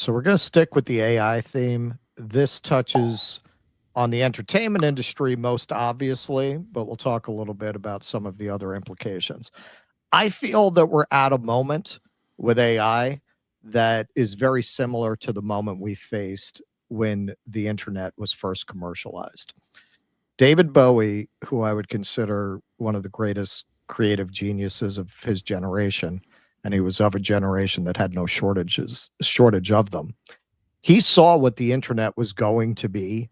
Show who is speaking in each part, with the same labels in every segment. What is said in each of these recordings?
Speaker 1: So we're going to stick with the AI theme. This touches on the entertainment industry most obviously, but we'll talk a little bit about some of the other implications. I feel that we're at a moment with AI that is very similar to the moment we faced when the internet was first commercialized. David Bowie, who I would consider one of the greatest creative geniuses of his generation, and he was of a generation that had no shortage of them. He saw what the internet was going to be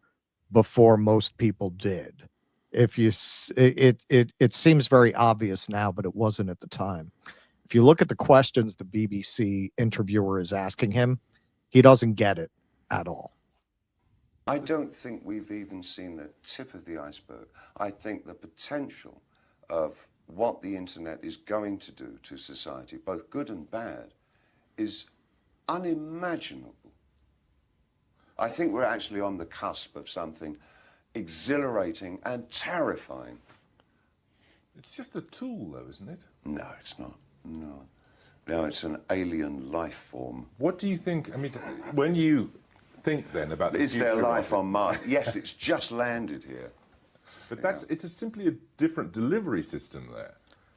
Speaker 1: before most people did. If you it seems very obvious now, but it wasn't at the time. If you look at the questions the BBC interviewer is asking him, he doesn't get it at all.
Speaker 2: I don't think we've even seen the tip of the iceberg. I think the potential of what the internet is going to do to society, both good and bad, is unimaginable. I think we're actually on the cusp of something exhilarating and terrifying.
Speaker 3: It's just a tool, though, isn't it?
Speaker 2: No, it's not. No. No, it's an alien life form.
Speaker 3: What do you think? I mean, when you think then about the
Speaker 2: Is there
Speaker 3: future
Speaker 2: life
Speaker 3: of it,
Speaker 2: on Mars? Yes, it's just landed here.
Speaker 3: but it's simply a different delivery system there.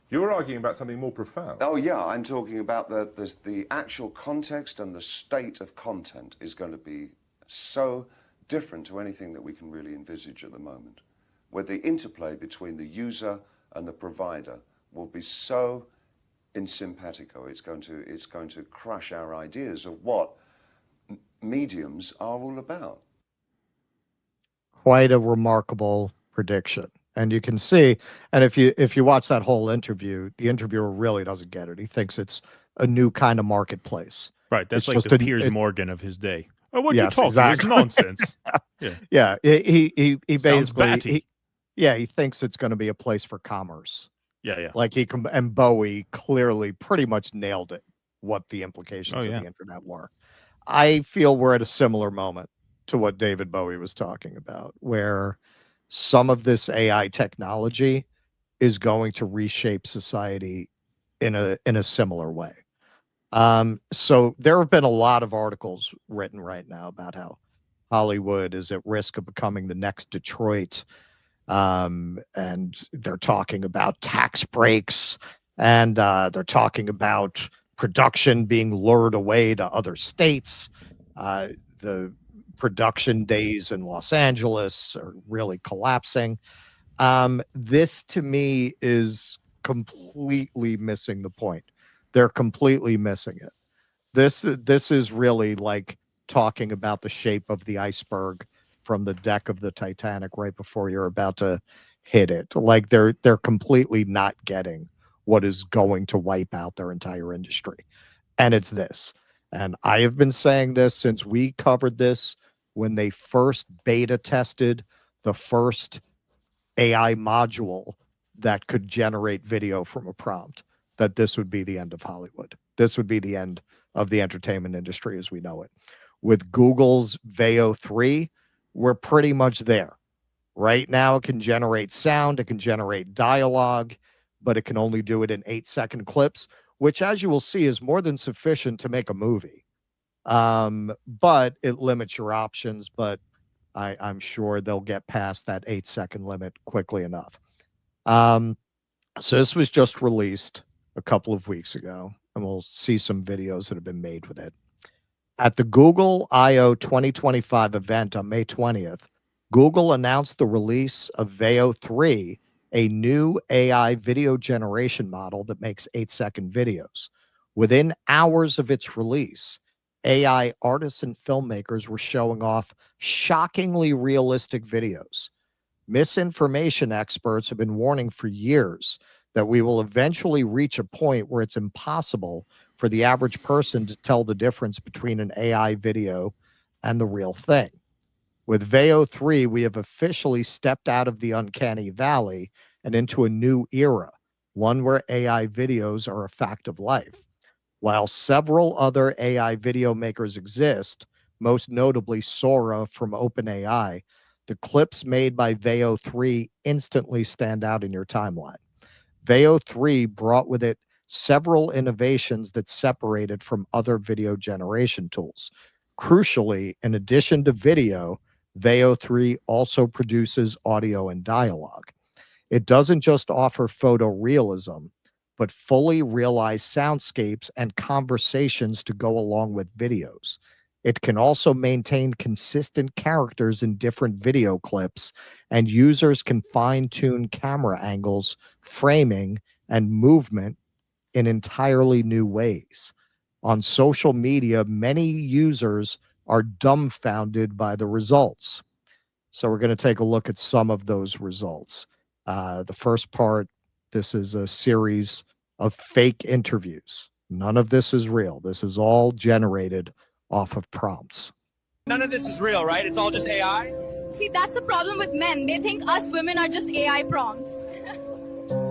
Speaker 3: You're arguing about something more profound.
Speaker 2: Oh yeah, I'm talking about the actual context, and the state of content is going to be so different to anything that we can really envisage at the moment, where the interplay between the user and the provider will be so in simpatico. It's going to crush our ideas of what mediums are all about.
Speaker 1: Quite a remarkable prediction. And you can see, and if you watch that whole interview, the interviewer really doesn't get it. He thinks it's a new kind of marketplace.
Speaker 4: Right, that's
Speaker 1: It's
Speaker 4: like
Speaker 1: just
Speaker 4: the
Speaker 1: a
Speaker 4: Piers
Speaker 1: it,
Speaker 4: Morgan of his day. Oh, what you
Speaker 1: yes,
Speaker 4: talking? It's
Speaker 1: exactly.
Speaker 4: nonsense. Yeah,
Speaker 1: Yeah, he
Speaker 4: sounds
Speaker 1: basically
Speaker 4: batty.
Speaker 1: he thinks it's going to be a place for commerce.
Speaker 4: Yeah, yeah.
Speaker 1: Like and Bowie clearly pretty much nailed it, what the
Speaker 4: Oh,
Speaker 1: implications of
Speaker 4: yeah.
Speaker 1: the internet were. I feel we're at a similar moment to what David Bowie was talking about, where some of this AI technology is going to reshape society in a similar way. So there have been a lot of articles written right now about how Hollywood is at risk of becoming the next Detroit. And they're talking about tax breaks, and they're talking about production being lured away to other states. The production days in Los Angeles are really collapsing. This to me is completely missing the point. They're completely missing it. This is really like talking about the shape of the iceberg from the deck of the Titanic right before you're about to hit it. Like they're completely not getting what is going to wipe out their entire industry. And it's this. And I have been saying this since we covered this when they first beta tested the first AI module that could generate video from a prompt, that this would be the end of Hollywood. This would be the end of the entertainment industry as we know it. With Google's Veo 3, we're pretty much there. Right now, it can generate sound, it can generate dialogue, but it can only do it in 8-second clips, which, as you will see, is more than sufficient to make a movie. But it limits your options. But I'm sure they'll get past that 8-second limit quickly enough. Um, so this was just released a couple of weeks ago, and we'll see some videos that have been made with it. At the Google I/O 2025 event on May 20th, Google announced the release of Veo 3, a new AI video generation model that makes 8-second videos. Within hours of its release, AI artists and filmmakers were showing off shockingly realistic videos. Misinformation experts have been warning for years that we will eventually reach a point where it's impossible for the average person to tell the difference between an AI video and the real thing. With Veo 3, we have officially stepped out of the uncanny valley and into a new era, one where AI videos are a fact of life. While several other AI video makers exist, most notably Sora from OpenAI, the clips made by Veo 3 instantly stand out in your timeline. Veo 3 brought with it several innovations that separate it from other video generation tools. Crucially, in addition to video, Veo 3 also produces audio and dialogue. It doesn't just offer photorealism, but fully realized soundscapes and conversations to go along with videos. It can also maintain consistent characters in different video clips, and users can fine-tune camera angles, framing, and movement in entirely new ways. On social media, many users are dumbfounded by the results. So we're going to take a look at some of those results. The first part, this is a series of fake interviews. None of this is real. This is all generated off of prompts.
Speaker 5: None of this is real, right? It's all just AI?
Speaker 6: See, that's the problem with men. They think us women are just AI prompts.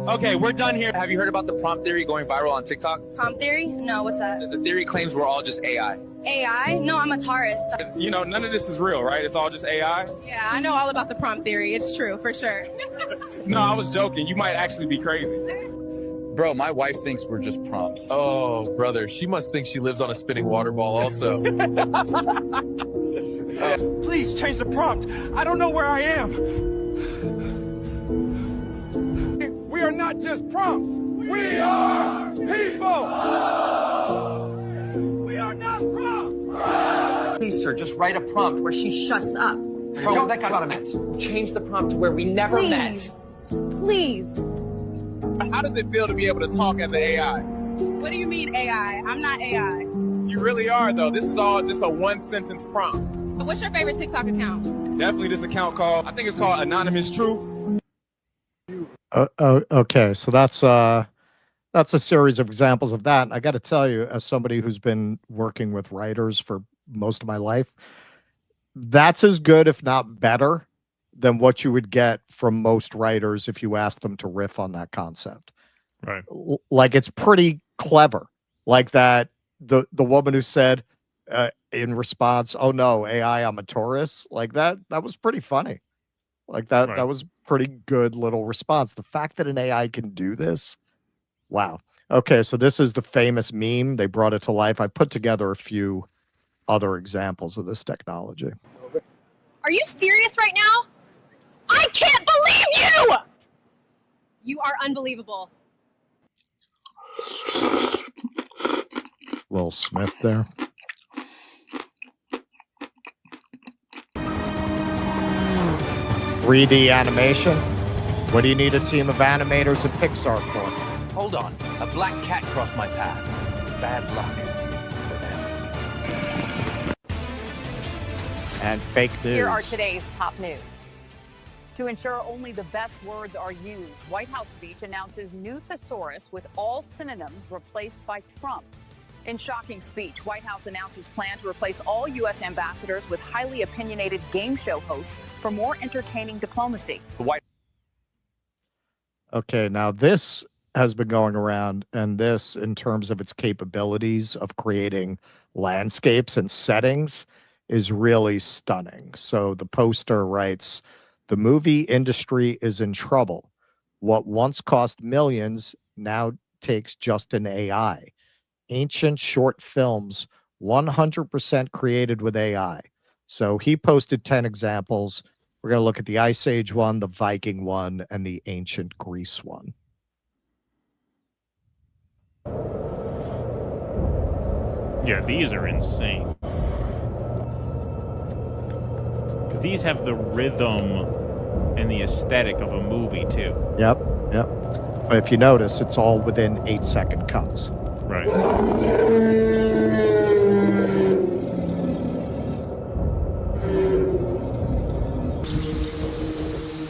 Speaker 5: Okay, we're done here. Have you heard about the prompt theory going viral on TikTok?
Speaker 6: Prompt theory? No, what's that?
Speaker 5: The theory claims we're all just AI.
Speaker 6: AI? No, I'm a Taurus.
Speaker 5: You know, none of this is real, right? It's all just AI?
Speaker 7: Yeah, I know all about the prompt theory. It's true, for sure.
Speaker 5: No, I was joking. You might actually be crazy.
Speaker 8: Bro, my wife thinks we're just prompts.
Speaker 9: Oh, brother, she must think she lives on a spinning water ball also.
Speaker 5: Please change the prompt. I don't know where I am. We are not just prompts. We are people. We are not prompts.
Speaker 10: Please, sir, just write a prompt where she shuts up.
Speaker 5: Bro, that got met.
Speaker 10: Change the prompt to where we never met.
Speaker 6: Please.
Speaker 5: How does it feel to be able to talk as an AI?
Speaker 7: What do you mean AI? I'm not AI.
Speaker 5: You really are, though. This is all just a one-sentence prompt.
Speaker 7: What's your favorite TikTok account?
Speaker 5: Definitely this account I think it's called Anonymous Truth.
Speaker 1: Okay, so that's a series of examples of that. And I got to tell you, as somebody who's been working with writers for most of my life, that's as good, if not better, than what you would get from most writers if you asked them to riff on that concept.
Speaker 4: Right.
Speaker 1: Like, it's pretty clever. Like that, the woman who said in response, "Oh no, AI, I'm a Taurus," like that was pretty funny. Like that,
Speaker 4: Right.
Speaker 1: that was pretty good little response. The fact that an AI can do this, wow. Okay, so this is the famous meme. They brought it to life. I put together a few other examples of this technology.
Speaker 6: Are you serious right now? I can't believe you! You are unbelievable.
Speaker 1: Will Smith there. 3D animation. What do you need a team of animators at Pixar for?
Speaker 10: Hold on. A black cat crossed my path. Bad luck for them.
Speaker 1: And fake news.
Speaker 11: Here are today's top news. To ensure only the best words are used, White House speech announces new thesaurus with all synonyms replaced by Trump. In shocking speech, White House announces plan to replace all U.S. ambassadors with highly opinionated game show hosts for more entertaining diplomacy.
Speaker 1: Okay, now this has been going around, and this, in terms of its capabilities of creating landscapes and settings, is really stunning. So the poster writes, "The movie industry is in trouble. What once cost millions now takes just an AI. Ancient short films, 100% created with AI." So he posted 10 examples. We're going to look at the Ice Age one, the Viking one, and the ancient Greece one.
Speaker 4: Yeah, these are insane. Because these have the rhythm and the aesthetic of a movie, too.
Speaker 1: Yep. But if you notice, it's all within 8-second cuts.
Speaker 4: Right.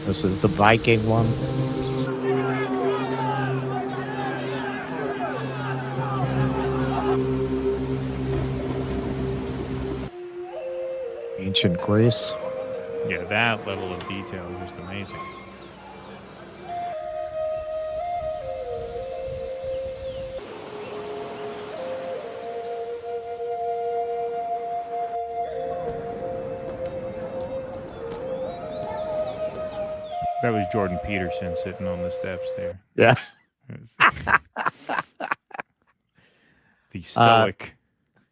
Speaker 1: This is the Viking one. Ancient Greece.
Speaker 4: Yeah, that level of detail is just amazing. That was Jordan Peterson sitting on the steps there.
Speaker 1: Yeah.
Speaker 4: The stoic.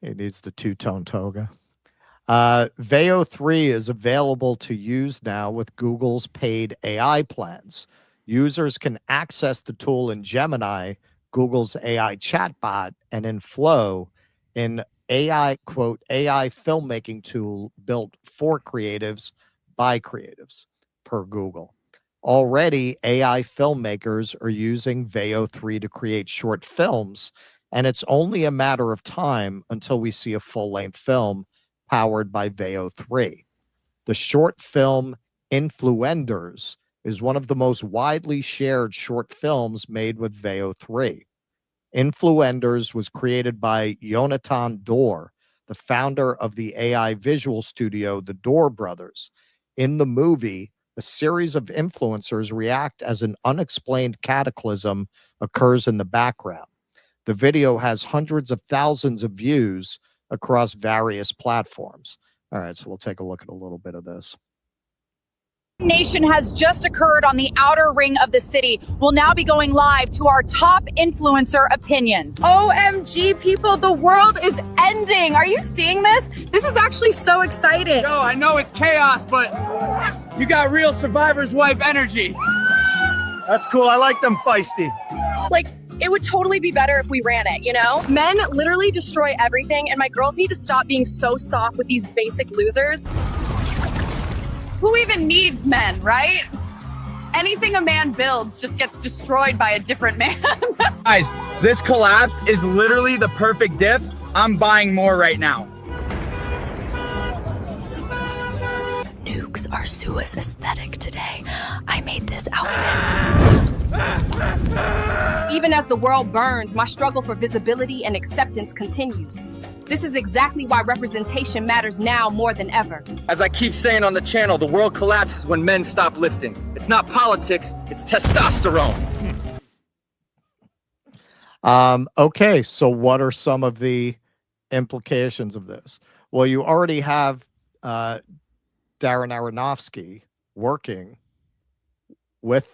Speaker 1: He needs the two-tone toga. Veo 3 is available to use now with Google's paid AI plans. Users can access the tool in Gemini, Google's AI chatbot, and in Flow, an AI filmmaking tool built for creatives by creatives, per Google. Already, AI filmmakers are using Veo 3 to create short films, and it's only a matter of time until we see a full length film powered by Veo 3. The short film Influenders is one of the most widely shared short films made with Veo 3. Influenders was created by Yonatan Dor, the founder of the AI visual studio, the Dor Brothers. In the movie, a series of influencers react as an unexplained cataclysm occurs in the background. The video has hundreds of thousands of views across various platforms. All right, so we'll take a look at a little bit of this.
Speaker 11: Nation has just occurred on the outer ring of the city. We'll now be going live to our top influencer opinions.
Speaker 7: OMG, people, the world is ending. Are you seeing this? This is actually so exciting.
Speaker 10: Yo, I know it's chaos, but you got real survivor's wife energy.
Speaker 12: That's cool. I like them feisty.
Speaker 6: Like, it would totally be better if we ran it, you know? Men literally destroy everything, and my girls need to stop being so soft with these basic losers.
Speaker 7: Who even needs men, right? Anything a man builds just gets destroyed by a different man.
Speaker 12: Guys, this collapse is literally the perfect dip. I'm buying more right now.
Speaker 11: Nukes are Sua's aesthetic today. I made this outfit.
Speaker 6: Even as the world burns, my struggle for visibility and acceptance continues. This is exactly why representation matters now more than ever.
Speaker 10: As I keep saying on the channel, the world collapses when men stop lifting. It's not politics, it's testosterone.
Speaker 1: Okay, so what are some of the implications of this? Well, you already have Darren Aronofsky working with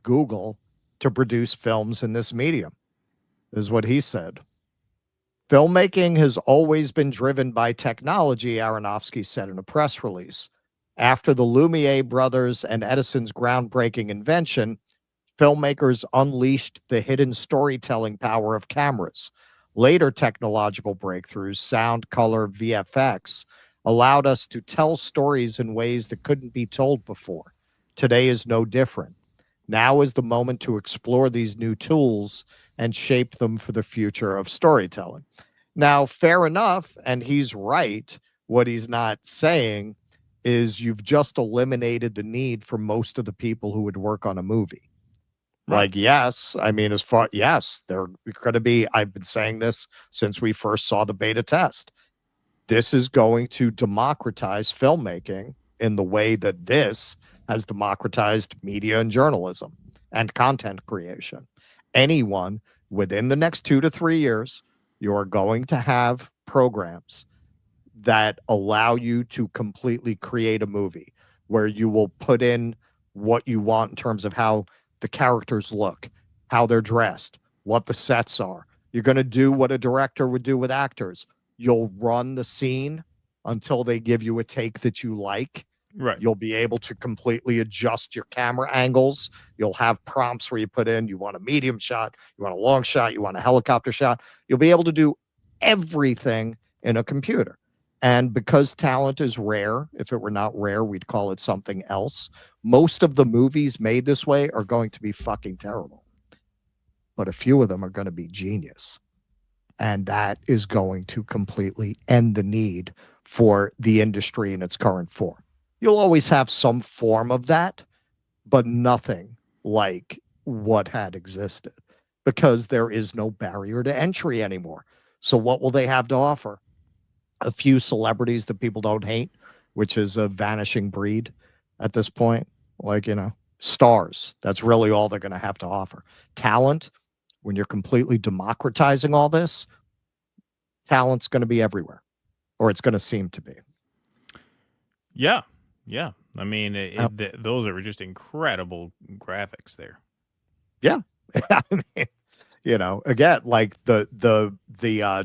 Speaker 1: Google to produce films in this medium, is what he said. Filmmaking has always been driven by technology, Aronofsky said in a press release. After the Lumiere brothers and Edison's groundbreaking invention, filmmakers unleashed the hidden storytelling power of cameras. Later technological breakthroughs, sound, color, VFX, allowed us to tell stories in ways that couldn't be told before. Today is no different. Now is the moment to explore these new tools and shape them for the future of storytelling. Now, fair enough, and he's right. What he's not saying is you've just eliminated the need for most of the people who would work on a movie.
Speaker 4: Right.
Speaker 1: Like, yes, I mean, yes, they're going to be, I've been saying this since we first saw the beta test. This is going to democratize filmmaking in the way that this has democratized media and journalism and content creation. Anyone within the next 2 to 3 years, you are going to have programs that allow you to completely create a movie where you will put in what you want in terms of how the characters look, how they're dressed, what the sets are. You're going to do what a director would do with actors. You'll run the scene until they give you a take that you like.
Speaker 4: Right.
Speaker 1: You'll be able to completely adjust your camera angles. You'll have prompts where you put in, you want a medium shot, you want a long shot, you want a helicopter shot. You'll be able to do everything in a computer. And because talent is rare, if it were not rare, we'd call it something else. Most of the movies made this way are going to be fucking terrible. But a few of them are going to be genius. And that is going to completely end the need for the industry in its current form. You'll always have some form of that, but nothing like what had existed because there is no barrier to entry anymore. So what will they have to offer? A few celebrities that people don't hate, which is a vanishing breed at this point. Like, stars. That's really all they're going to have to offer. Talent, when you're completely democratizing all this, talent's going to be everywhere, or it's going to seem to be.
Speaker 4: Yeah. Yeah. I mean, those are just incredible graphics there.
Speaker 1: Yeah. I mean, again, like the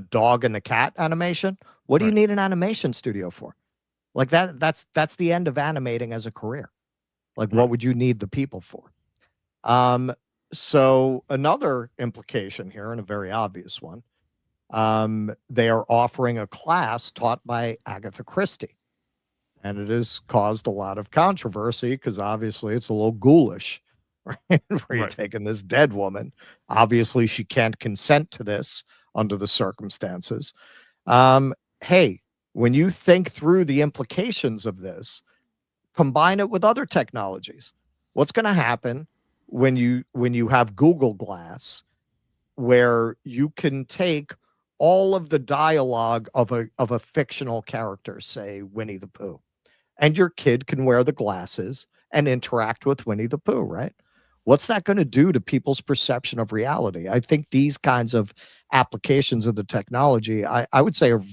Speaker 1: dog and the cat animation, What do you
Speaker 4: Right.
Speaker 1: need an animation studio for? Like that's the end of animating as a career. Like what
Speaker 4: Right.
Speaker 1: would you need the people for? Um, so another implication here, and a very obvious one, they are offering a class taught by Agatha Christie. And it has caused a lot of controversy because obviously it's a little ghoulish, right? Where you're
Speaker 4: Right.
Speaker 1: taking this dead woman. Obviously, she can't consent to this under the circumstances. Hey, when you think through the implications of this, combine it with other technologies. What's going to happen when you have Google Glass, where you can take all of the dialogue of a fictional character, say Winnie the Pooh, and your kid can wear the glasses and interact with Winnie the Pooh, right? What's that going to do to people's perception of reality? I think these kinds of applications of the technology, I would say, are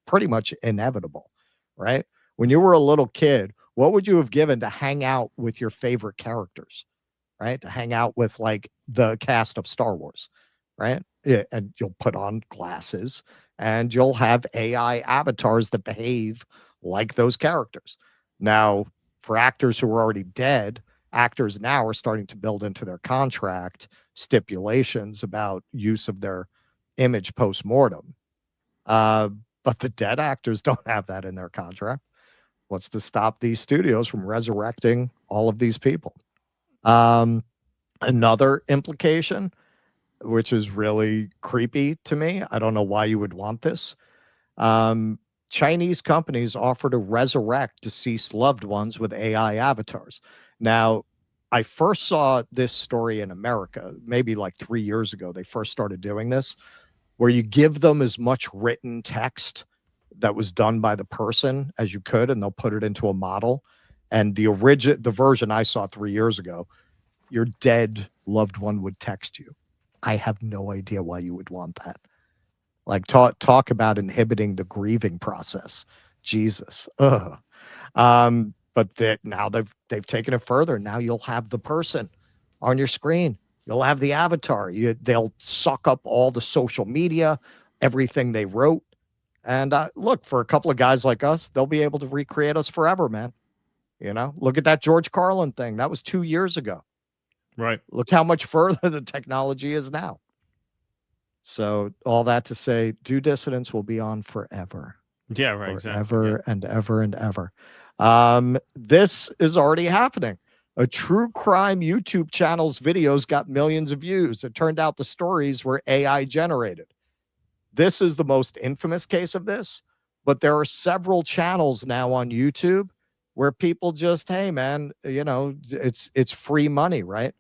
Speaker 1: pretty much inevitable, right? When you were a little kid, what would you have given to hang out with your favorite characters, right? To hang out with like the cast of Star Wars, right? Yeah, and you'll put on glasses and you'll have AI avatars that behave like those characters. Now, for actors who are already dead, actors now are starting to build into their contract stipulations about use of their image post-mortem. Uh, but the dead actors don't have that in their contract. What's to stop these studios from resurrecting all of these people? Um, Another implication, which is really creepy to me, I don't know why you would want this. Um, Chinese companies offer to resurrect deceased loved ones with AI avatars. Now, I first saw this story in America, maybe like 3 years ago. They first started doing this, where you give them as much written text that was done by the person as you could, and they'll put it into a model. And the version I saw 3 years ago, your dead loved one would text you. I have no idea why you would want that. Like talk about inhibiting the grieving process. Jesus. Ugh. But that now they've taken it further. Now you'll have the person on your screen. You'll have the avatar. They'll suck up all the social media, everything they wrote. And look, for a couple of guys like us, they'll be able to recreate us forever, man. Look at that George Carlin thing. That was 2 years ago.
Speaker 4: Right.
Speaker 1: Look how much further the technology is now. So all that to say, Due Dissidence will be on forever.
Speaker 4: Yeah. Right. Exactly.
Speaker 1: Forever
Speaker 4: Yeah.
Speaker 1: and ever and ever. This is already happening. A true crime YouTube channel's videos got millions of views. It turned out the stories were AI generated. This is the most infamous case of this, but there are several channels now on YouTube where people just, hey man, it's free money, right?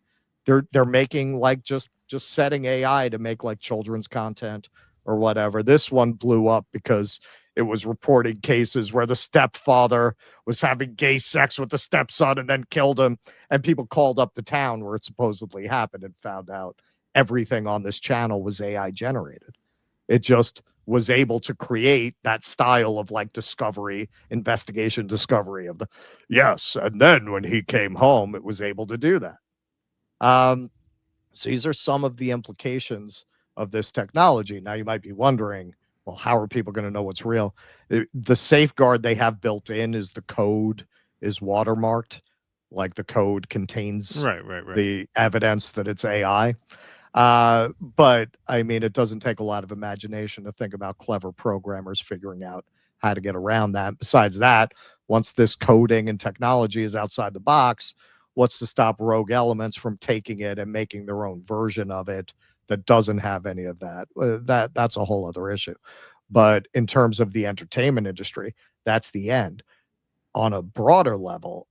Speaker 1: They're making like just setting AI to make like children's content or whatever. This one blew up because it was reporting cases where the stepfather was having gay sex with the stepson and then killed him, and people called up the town where it supposedly happened and found out everything on this channel was AI generated. It just was able to create that style of like investigation discovery of the yes. And then when he came home, it was able to do that. Um, so these are some of the implications of this technology. Now you might be wondering, well, how are people going to know what's real? The safeguard they have built in is the code is watermarked, like the code contains
Speaker 4: Right. Right. Right.
Speaker 1: the evidence that it's AI. But I mean, it doesn't take a lot of imagination to think about clever programmers figuring out how to get around that. Besides that, once this coding and technology is outside the box, what's to stop rogue elements from taking it and making their own version of it that doesn't have any of that? That's a whole other issue. But in terms of the entertainment industry, that's the end. On a broader level,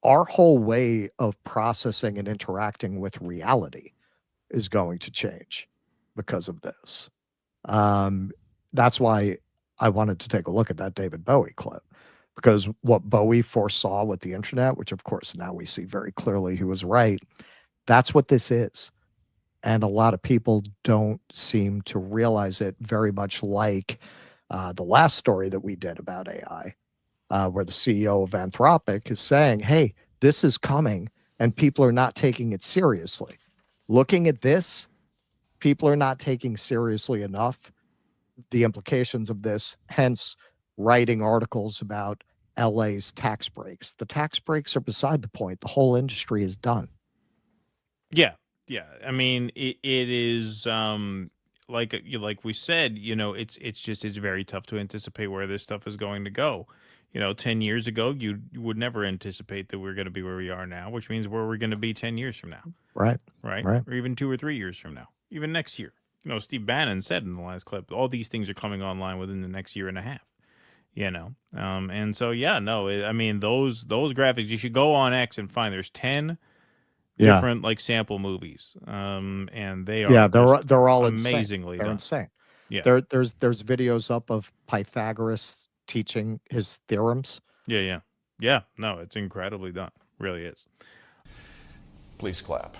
Speaker 1: our whole way of processing and interacting with reality is going to change because of this. Um, that's why I wanted to take a look at that David Bowie clip, because what Bowie foresaw with the internet, which of course now we see very clearly he was right, that's what this is. And a lot of people don't seem to realize it, very much like the last story that we did about AI, where the CEO of Anthropic is saying, hey, this is coming and people are not taking it seriously. Looking at this, people are not taking seriously enough the implications of this, hence writing articles about LA's tax breaks. The tax breaks are beside the point. The whole industry is done.
Speaker 4: Yeah, yeah. I mean, it is like we said, it's very tough to anticipate where this stuff is going to go. 10 years ago, you would never anticipate that we're going to be where we are now, which means where we're going to be 10 years from now.
Speaker 1: Right.
Speaker 4: Right.
Speaker 1: Right.
Speaker 4: Or even 2 or 3 years from now, even next year. Steve Bannon said in the last clip, all these things are coming online within the next year and a half. And so I mean those graphics, you should go on X and find there's 10 different like sample movies, and they are
Speaker 1: they're all
Speaker 4: amazingly
Speaker 1: insane. They're
Speaker 4: done.
Speaker 1: insane.
Speaker 4: Yeah,
Speaker 1: there's videos up of Pythagoras teaching his theorems.
Speaker 4: Yeah. No, it's incredibly done. Really is.
Speaker 13: Please clap.